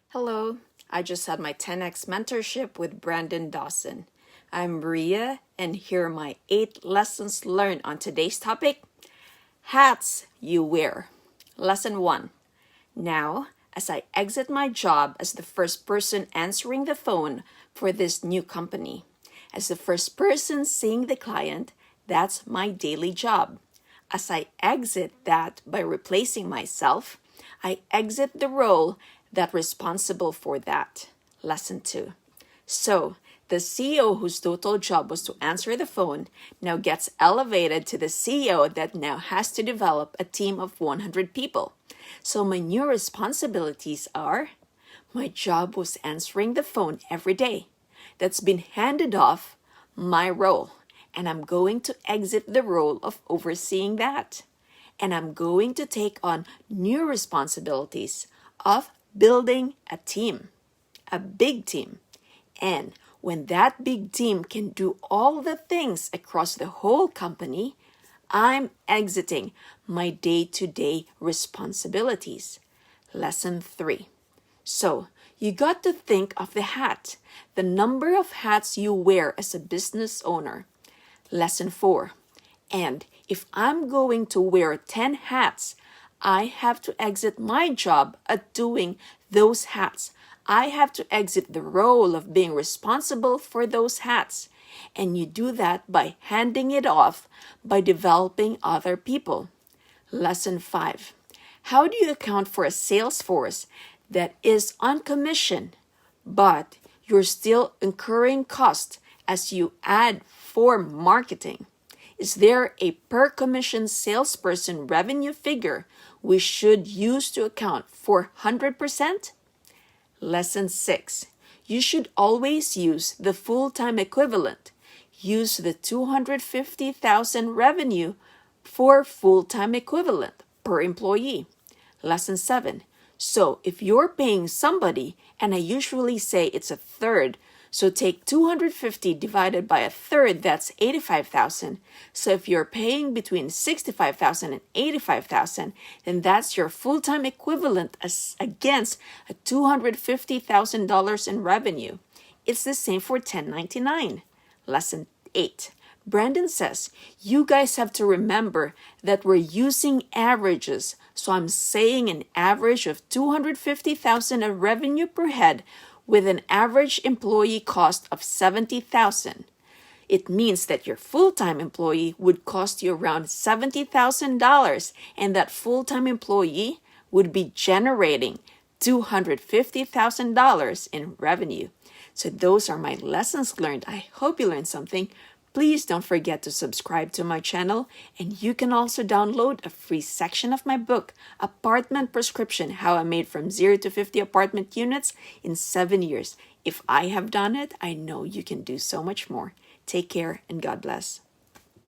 Hello, I just had my 10X Mentorship with Brandon Dawson. I'm Maria, and here are my 8 lessons learned on today's topic, hats you wear. Lesson 1. Now, as I exit my job as the first person answering the phone for this new company, as the first person seeing the client, that's my daily job. As I exit that by replacing myself, I exit the role that's responsible for that. Lesson 2. So, the CEO whose total job was to answer the phone now gets elevated to the CEO that now has to develop a team of 100 people. So my new responsibilities are, my job was answering the phone every day. That's been handed off my role, and I'm going to exit the role of overseeing that. And I'm going to take on new responsibilities of building a team, a big team. And when that big team can do all the things across the whole company, I'm exiting my day-to-day responsibilities. Lesson 3. So, you got to think of the hat, the number of hats you wear as a business owner. Lesson 4. And if I'm going to wear 10 hats, I have to exit my job at doing those hats. I have to exit the role of being responsible for those hats. And you do that by handing it off, by developing other people. Lesson 5. How do you account for a sales force that is on commission, but you're still incurring cost as you add for marketing? Is there a per commission salesperson revenue figure we should use to account for 100%? Lesson 6. You should always use the full-time equivalent. Use the $250,000 revenue for full-time equivalent per employee. Lesson 7. So if you're paying somebody, and I usually say it's a third, so take 250 divided by a third, that's 85,000. So if you're paying between 65,000 and 85,000, then that's your full-time equivalent against a $250,000 in revenue. It's the same for 1099. Lesson 8. Brandon says, you guys have to remember that we're using averages. So I'm saying an average of 250,000 in revenue per head with an average employee cost of 70,000. It means that your full-time employee would cost you around $70,000, and that full-time employee would be generating $250,000 in revenue. So those are my lessons learned. I hope you learned something. Please don't forget to subscribe to my channel, and you can also download a free section of my book, Apartment Prescription, How I Made from 0 to 50 Apartment Units in 7 years. If I have done it, I know you can do so much more. Take care and God bless.